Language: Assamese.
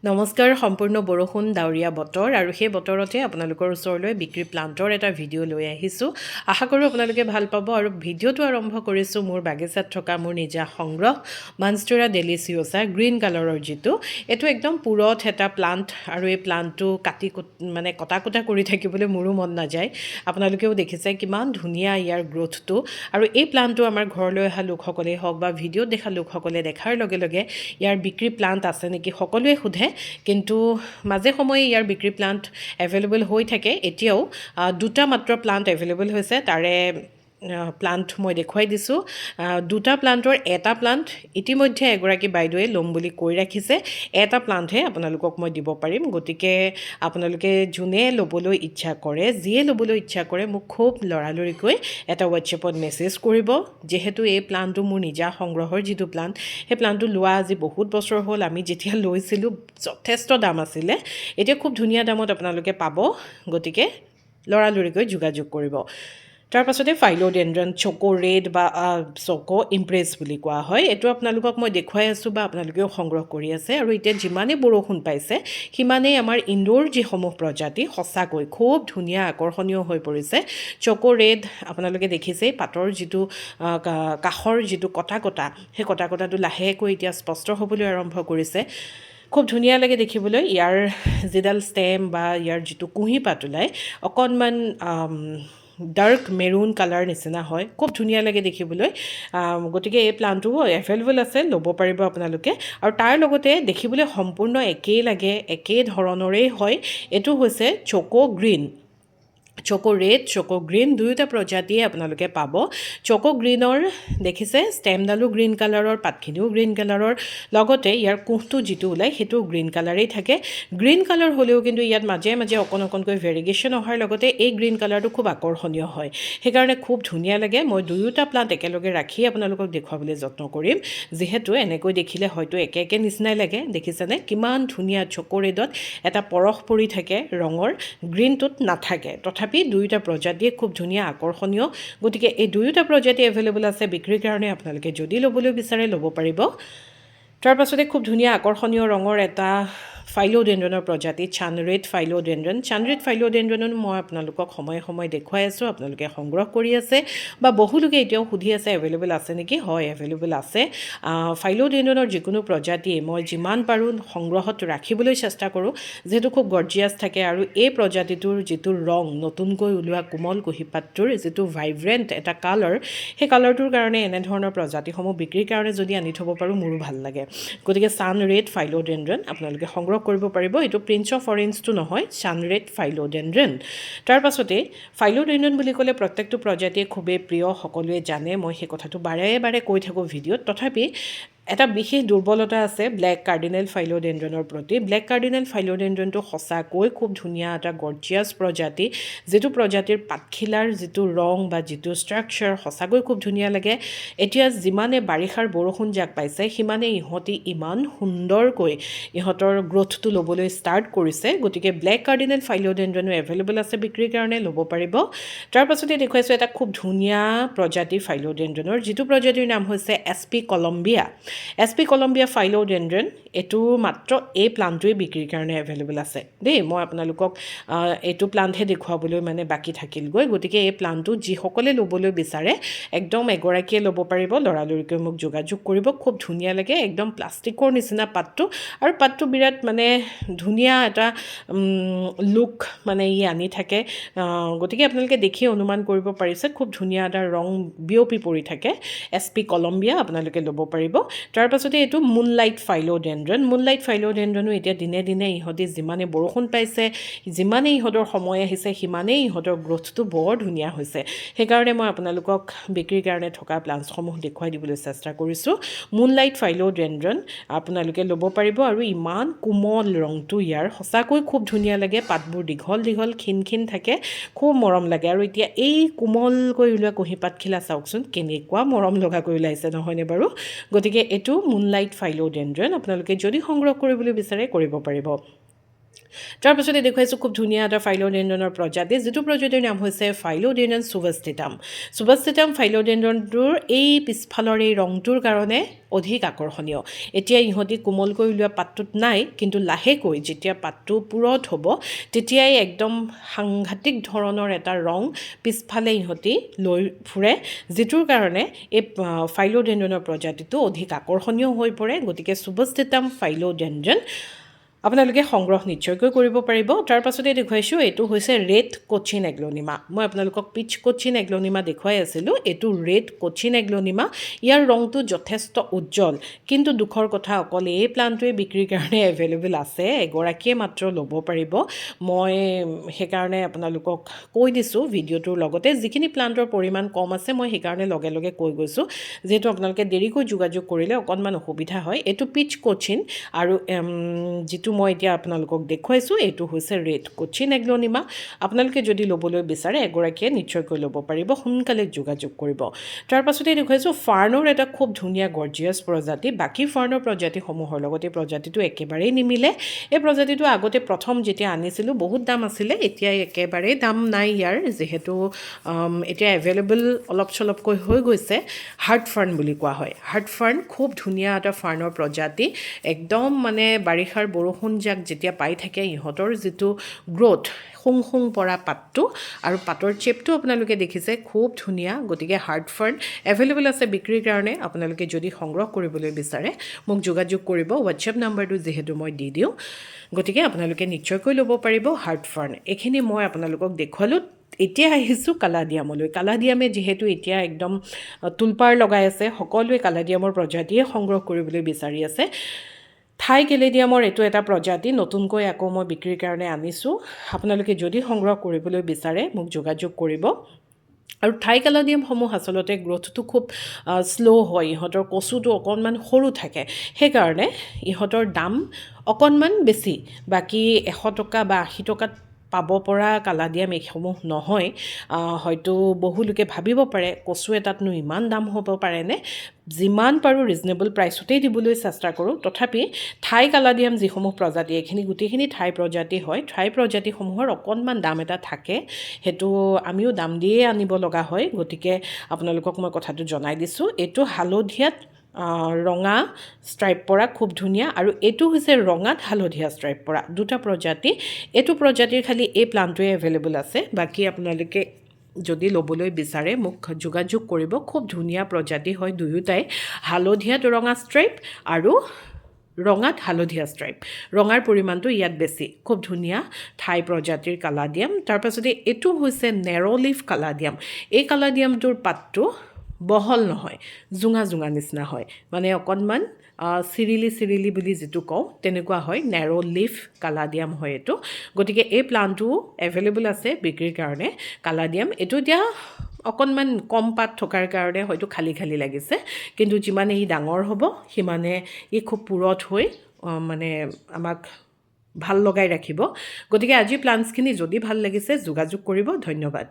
নমস্কাৰ সম্পূৰ্ণ বৰষুণ ডাৱৰীয়া বতৰ আৰু সেই বতৰতে আপোনালোকৰ ওচৰলৈ বিক্ৰী প্লান্টৰ এটা ভিডিঅ' লৈ আহিছোঁ আশা কৰোঁ আপোনালোকে ভাল পাব আৰু ভিডিঅ'টো আৰম্ভ কৰিছোঁ মোৰ বাগিচাত থকা মোৰ নিজা সংগ্ৰহ মনষ্টেৰা ডেলিচিয়োছা গ্ৰীণ কালাৰৰ যিটো এইটো একদম পুৰঠ এটা প্লান্ট আৰু এই প্লান্টটো কটা কৰি থাকিবলৈ মোৰো মন নাযায় আপোনালোকেও দেখিছে কিমান ধুনীয়া ইয়াৰ গ্ৰোথটো আৰু এই প্লান্টটো আমাৰ ঘৰলৈ অহা লোকসকলেই হওক বা ভিডিঅ'ত দেখা লোকসকলে দেখাৰ লগে লগে ইয়াৰ বিক্ৰী প্লান্ট আছে নেকি সকলোৱে সোধে কিন্তু মাজে সময়ে ইয়াৰ বিক্ৰী প্লান্ট এভেইলেবল হৈ থাকে এতিয়াও দুটা মাত্ৰ প্লান্ট এভেইলেবল হৈছে তাৰে প্লান্ট মই দেখুৱাই দিছোঁ দুটা প্লান্টৰ এটা প্লান্ট ইতিমধ্যে এগৰাকী বাইদেৱে ল'ম বুলি কৈ ৰাখিছে এটা প্লান্টহে আপোনালোকক মই দিব পাৰিম গতিকে আপোনালোকে যোনে ল'বলৈ ইচ্ছা কৰে যিয়ে ল'বলৈ ইচ্ছা কৰে মোক খুব লৰালৰিকৈ এটা হোৱাটছএপত মেছেজ কৰিব যেহেতু এই প্লান্টটো মোৰ নিজা সংগ্ৰহৰ যিটো প্লান্ট সেই প্লান্টটো লোৱা আজি বহুত বছৰ হ'ল আমি যেতিয়া লৈছিলোঁ যথেষ্ট দাম আছিলে এতিয়া খুব ধুনীয়া দামত আপোনালোকে পাব গতিকে লৰালৰিকৈ যোগাযোগ কৰিব তাৰ পাছতে ফাইলোডেন্ড্ৰন চকো ৰেড বা চকো ইমপ্ৰেছ বুলি কোৱা হয় এইটো আপোনালোকক মই দেখুৱাই আছোঁ বা আপোনালোকেও সংগ্ৰহ কৰি আছে আৰু এতিয়া যিমানেই বৰষুণ পাইছে সিমানেই আমাৰ ইনডোৰ যিসমূহ প্ৰজাতি সঁচাকৈ খুব ধুনীয়া আকৰ্ষণীয় হৈ পৰিছে চকো ৰেড আপোনালোকে দেখিছেই পাতৰ যিটো কাষৰ যিটো কটা সেই কটাটো লাহেকৈ এতিয়া স্পষ্ট হ'বলৈ আৰম্ভ কৰিছে খুব ধুনীয়া লাগে দেখিবলৈ ইয়াৰ যিডাল ষ্টেম বা ইয়াৰ যিটো কুঁহিপাত ওলায় অকণমান ডাৰ্ক মেৰুন কালাৰ নিচিনা হয় খুব ধুনীয়া লাগে দেখিবলৈ গতিকে এই প্লান্টটো এভেইলেবল আছে ল'ব পাৰিব আপোনালোকে আৰু তাৰ লগতে দেখিবলৈ সম্পূৰ্ণ একেই লাগে একেই ধৰণৰেই হয় এইটো হৈছে choco green choco red choco green দুয়োটা প্ৰজাতিয়ে আপোনালোকে পাব চকো গ্ৰীণৰ দেখিছে ষ্টেমডালো গ্ৰীণ কালাৰৰ পাতখিনিও গ্ৰীণ কালাৰৰ লগতে ইয়াৰ কুঁহটো যিটো ওলায় সেইটো গ্ৰীণ কালাৰেই থাকে গ্ৰীণ কালাৰ হ'লেও কিন্তু ইয়াত মাজে মাজে অকণকৈ ভেৰিগেশ্যন অহাৰ লগতে এই গ্ৰীণ কালাৰটো খুব আকৰ্ষণীয় হয় সেইকাৰণে খুব ধুনীয়া লাগে মই দুয়োটা প্লান্ট একেলগে ৰাখি আপোনালোকক দেখুৱাবলৈ যত্ন কৰিম যিহেতু এনেকৈ দেখিলে হয়তো একে নিচিনাই লাগে দেখিছেনে কিমান ধুনীয়া চকো ৰেডত এটা পৰশ পৰি থাকে ৰঙৰ গ্ৰীণটোত নাথাকে তথাপি দুয়োটা প্ৰজাতিয়ে খুব ধুনীয়া আকৰ্ষণীয় গতিকে এই দুয়োটা প্ৰজাতি এভেইলেবল আছে বিক্ৰীৰ কাৰণে আপোনালোকে যদি ল'বলৈ বিচাৰে ল'ব পাৰিব তাৰ পাছতে খুব ধুনীয়া আকৰ্ষণীয় ৰঙৰ এটা ফাইলোডেন্ড্ৰনৰ প্ৰজাতি চানৰেড ফাইলোডেন্ড্ৰনো মই আপোনালোকক সময়ে দেখুৱাই আছোঁ আপোনালোকে সংগ্ৰহ কৰি আছে বা বহুলোকে এতিয়াও সুধি আছে এভেইলেবল আছে নেকি হয় এভেইলেবল আছে ফাইলোডেন্ড্ৰনৰ যিকোনো প্ৰজাতিয়ে মই যিমান পাৰোঁ সংগ্ৰহত ৰাখিবলৈ চেষ্টা কৰোঁ যিহেতু খুব গৰ্জিয়াছ থাকে আৰু এই প্ৰজাতিটোৰ যিটো ৰং নতুনকৈ ওলোৱা কোমল কুঁহিপাতটোৰ যিটো ভাইব্ৰেণ্ট এটা কালাৰ সেই কালাৰটোৰ কাৰণে এনেধৰণৰ প্ৰজাতিসমূহ বিক্ৰীৰ কাৰণে যদি আনি থ'ব পাৰোঁ মোৰো ভাল লাগে গতিকে চানৰেড ফাইলোডেন্ড্ৰন আপোনালোকে সংগ্ৰহ কৰিব পাৰিব এইটো প্ৰিন্স অফ অৰেঞ্জটো নহয় চানৰেড ফাইলোডেন্ড্ৰন তাৰ পাছতে ফাইলোডেন্ড্ৰন বুলি ক'লে প্ৰত্যেকটো প্ৰজাতিয়ে খুবেই প্ৰিয় সকলোৱে জানে মই সেই কথাটো বাৰে কৈ থাকোঁ ভিডিঅ'ত তথাপি এটা বিশেষ দুৰ্বলতা আছে ব্লেক কাৰ্ডিনেল ফাইলোডেন্ড্ৰনৰ প্ৰতি ব্লেক কাৰ্ডিনেল ফাইলোডেন্ড্ৰনটো সঁচাকৈ খুব ধুনীয়া এটা গৰ্জিয়াছ প্ৰজাতি যিটো প্ৰজাতিৰ পাতখিলাৰ যিটো ৰং বা যিটো ষ্ট্ৰাকচাৰ সঁচাকৈ খুব ধুনীয়া লাগে এতিয়া যিমানে বাৰিষাৰ বৰষুণ জাক পাইছে সিমানে ইহঁতি ইমান সুন্দৰকৈ ইহঁতৰ গ্ৰোথটো ল'বলৈ ষ্টাৰ্ট কৰিছে গতিকে ব্লেক কাৰ্ডিনেল ফাইলোডেন্ড্ৰনো এভেইলেবল আছে বিক্ৰীৰ কাৰণে ল'ব পাৰিব তাৰ পাছতে দেখুৱাইছোঁ এটা খুব ধুনীয়া প্ৰজাতি ফাইলোডেন্ড্ৰনৰ যিটো প্ৰজাতিৰ নাম হৈছে SP কলম্বিয়া ফাইলোডেন্ড্ৰন এইটো মাত্ৰ এই প্লান্টটোৱে বিক্ৰীৰ কাৰণে এভেইলেবল আছে দেই মই আপোনালোকক এইটো প্লান্টহে দেখুৱাবলৈ মানে বাকী থাকিলগৈ গতিকে এই প্লান্টটো যিসকলে ল'বলৈ বিচাৰে একদম এগৰাকীয়ে ল'ব পাৰিব লৰালৰিকৈ মোক যোগাযোগ কৰিব খুব ধুনীয়া লাগে একদম প্লাষ্টিকৰ নিচিনা পাতটো আৰু পাতটো বিৰাট মানে ধুনীয়া এটা লুক মানে ই আনি থাকে গতিকে আপোনালোকে দেখি অনুমান কৰিব পাৰিছে খুব ধুনীয়া এটা ৰং বিয়পি পৰি থাকে SP কলম্বিয়া আপোনালোকে ল'ব পাৰিব তাৰ পাছতে এইটো মুনলাইট ফাইলোডেন্ড্ৰনো এতিয়া দিনে ইহঁতে যিমানে বৰষুণ পাইছে যিমানেই ইহঁতৰ সময় আহিছে সিমানেই ইহঁতৰ গ্ৰোথটো বৰ ধুনীয়া হৈছে সেইকাৰণে মই আপোনালোকক বিক্ৰীৰ কাৰণে থকা প্লান্টসমূহ দেখুৱাই দিবলৈ চেষ্টা কৰিছোঁ মুনলাইট ফাইলোডেন্ড্ৰন আপোনালোকে ল'ব পাৰিব আৰু ইমান কোমল ৰংটো ইয়াৰ সঁচাকৈ খুব ধুনীয়া লাগে পাতবোৰ দীঘল ক্ষীণ থাকে খুব মৰম লাগে আৰু এতিয়া এই কোমলকৈ ওলোৱা কুঁহিপাতখিলা চাওকচোন কেনেকুৱা মৰম লগাকৈ ওলাইছে নহয়নে বাৰু গতিকে এইটো মুনলাইট ফাইলোডেন্ড্ৰন আপোনালোকে যদি সংগ্ৰহ কৰিবলৈ বিচাৰে কৰিব পাৰিব তাৰপাছতে দেখুৱাইছোঁ খুব ধুনীয়া এটা ফাইলোডেণ্ডনৰ প্ৰজাতি, যিটো প্ৰজাতিৰ নাম হৈছে ফাইলোডেণ্ডন সুভাষ্টিটাম। সুভাষ্টিটাম ফাইলোডেণ্ডনটোৰ এই পিছফালৰ এই ৰংটোৰ কাৰণে অধিক আকৰ্ষণীয়। এতিয়া ইহঁতি কোমলকৈ ওলোৱা পাতটোত নাই, কিন্তু লাহেকৈ যেতিয়া পাতটো পুৰঠ হ'ব তেতিয়াই একদম সাংঘাতিক ধৰণৰ এটা ৰং পিছফালে ইহঁতি লৈ ফুৰে, যিটোৰ কাৰণে এই ফাইলোডেণ্ডনৰ প্ৰজাতিটো অধিক আকৰ্ষণীয় হৈ পৰে। গতিকে সুভাষ্টিটাম ফাইলোডেণ্ডন আপোনালোকে সংগ্ৰহ নিশ্চয়কৈ কৰিব পাৰিব। তাৰ পাছতে দেখুৱাইছোঁ এইটো হৈছে ৰেড কোচিন এগ্লনিমা। মই আপোনালোকক পিচ কোচিন এগ্লনিমা দেখুৱাই আছিলোঁ, এইটো ৰেড কোচিন এগ্লনিমা। ইয়াৰ ৰংটো যথেষ্ট উজ্জ্বল, কিন্তু দুখৰ কথা অকল এই প্লাণ্টটোৱে বিক্ৰীৰ কাৰণে এভেইলেবল আছে, এগৰাকীয়ে মাত্ৰ ল'ব পাৰিব। মই সেইকাৰণে আপোনালোকক কৈ দিছোঁ ভিডিঅ'টোৰ লগতে, যিখিনি প্লাণ্টৰ পৰিমাণ কম আছে মই সেইকাৰণে লগে লগে কৈ গৈছোঁ, যিহেতু আপোনালোকে দেৰিকৈ যোগাযোগ কৰিলে অকণমান অসুবিধা হয়। এইটো পিচ কোচিন আৰু যিটো মই এতিয়া আপোনালোকক দেখুৱাইছোঁ এইটো হৈছে ৰেড কোচিন এগ্লনিমা। আপোনালোকে যদি ল'বলৈ বিচাৰে এগৰাকীয়ে নিশ্চয়কৈ ল'ব পাৰিব, সোনকালে যোগাযোগ কৰিব। তাৰ পাছতে দেখুৱাইছোঁ ফাৰ্ণৰ এটা খুব ধুনীয়া গৰ্জিয়াছ প্ৰজাতি। বাকী ফাৰ্ণৰ প্ৰজাতিসমূহৰ লগত এই প্ৰজাতিটো একেবাৰেই নিমিলে। এই প্ৰজাতিটো আগতে প্ৰথম যেতিয়া আনিছিলোঁ বহুত দাম আছিলে, এতিয়া একেবাৰেই দাম নাই ইয়াৰ, যিহেতু এতিয়া এভেইলেবল অলপ চলপকৈ হৈ গৈছে। হাৰ্ট ফাৰ্ণ বুলি কোৱা হয়। হাৰ্ট ফাৰ্ণ খুব ধুনীয়া এটা ফাৰ্ণৰ প্ৰজাতি, একদম মানে বাৰিষাৰ বৰষুণ যাক যেতিয়া পাই থাকে ইহঁতৰ যিটো গ্ৰ'থ, শুং পৰা পাতটো আৰু পাতৰ চেপটো আপোনালোকে দেখিছে খুব ধুনীয়া। গতিকে হাৰ্ট ফাৰ্ণ এভেইলেবল আছে বিক্ৰীৰ কাৰণে। আপোনালোকে যদি সংগ্ৰহ কৰিবলৈ বিচাৰে মোক যোগাযোগ কৰিব, হোৱাটছএপ নাম্বাৰটো যিহেতু মই দি দিওঁ, গতিকে আপোনালোকে নিশ্চয়কৈ ল'ব পাৰিব হাৰ্ট ফাৰ্ণ। এইখিনি মই আপোনালোকক দেখুৱালোঁ। এতিয়া আহিছোঁ কালাডিয়ামলৈ। কালাডিয়ামে যিহেতু এতিয়া একদম তুলপাৰ লগাই আছে, সকলোৱে কালাডিয়ামৰ প্ৰজাতিয়ে সংগ্ৰহ কৰিবলৈ বিচাৰি আছে। থাই কেলেডিয়ামৰ এইটো এটা প্ৰজাতি, নতুনকৈ আকৌ মই বিক্ৰীৰ কাৰণে আনিছোঁ। আপোনালোকে যদি সংগ্ৰহ কৰিবলৈ বিচাৰে মোক যোগাযোগ কৰিব। আৰু থাই কেলেডিয়ামসমূহ আচলতে গ্ৰ'থটো খুব শ্ল' হয়, ইহঁতৰ কচুটো অকণমান সৰু থাকে, সেইকাৰণে ইহঁতৰ দাম অকণমান বেছি। বাকী 100 টকা বা 80 টকাত পাব পৰা কালাডিয়াম এইসমূহ নহয়। হয়তো বহুলোকে ভাবিব পাৰে কচু এটাতনো ইমান দাম হ'ব পাৰেনে? যিমান পাৰোঁ ৰিজনেবল প্ৰাইচতেই দিবলৈ চেষ্টা কৰোঁ। তথাপি থাই কালাডিয়াম যিসমূহ প্ৰজাতি, এইখিনি গোটেইখিনি থাই প্ৰজাতি হয়। থাই প্ৰজাতিসমূহৰ অকণমান দাম এটা থাকে, সেইটো আমিও দাম দিয়ে আনিব লগা হয়। গতিকে আপোনালোকক মই কথাটো জনাই দিছোঁ। এইটো হালধীয়াত ৰঙা ষ্ট্ৰাইপ পৰা খুব ধুনীয়া, আৰু এইটো হৈছে ৰঙাত হালধীয়া ষ্ট্ৰাইপ পৰা, দুটা প্ৰজাতি। এইটো প্ৰজাতিৰ খালি এই প্লাণ্টটোৱে এভেইলেবল আছে। বাকী আপোনালোকে যদি ল'বলৈ বিচাৰে মোক যোগাযোগ কৰিব। খুব ধুনীয়া প্ৰজাতি হয় দুয়োটাই, হালধীয়াত ৰঙা ষ্ট্ৰাইপ আৰু ৰঙাত হালধীয়া ষ্ট্ৰাইপ। ৰঙাৰ পৰিমাণটো ইয়াত বেছি। খুব ধুনীয়া থাই প্ৰজাতিৰ কালাডিয়াম। তাৰপাছতে এইটো হৈছে নেৰ' লিফ কালাডিয়াম। এই কালাডিয়ামটোৰ পাতটো বহল নহয়, জোঙা নিচিনা হয়, মানে অকণমান চিৰিলি বুলি যিটো কওঁ তেনেকুৱা হয়। নেৰ' লিফ কালাডিয়াম হয় এইটো। গতিকে এই প্লাণ্টটো এভেইলেবল আছে বিক্ৰীৰ কাৰণে কালাডিয়াম। এইটো এতিয়া অকণমান কম পাত থকাৰ কাৰণে হয়তো খালী লাগিছে, কিন্তু যিমানে ই ডাঙৰ হ'ব সিমানে ই খুব পুৰঠ হৈ মানে আমাক ভাল লগাই ৰাখিব। গতিকে আজি প্লাণ্টছখিনি যদি ভাল লাগিছে যোগাযোগ কৰিব। ধন্যবাদ।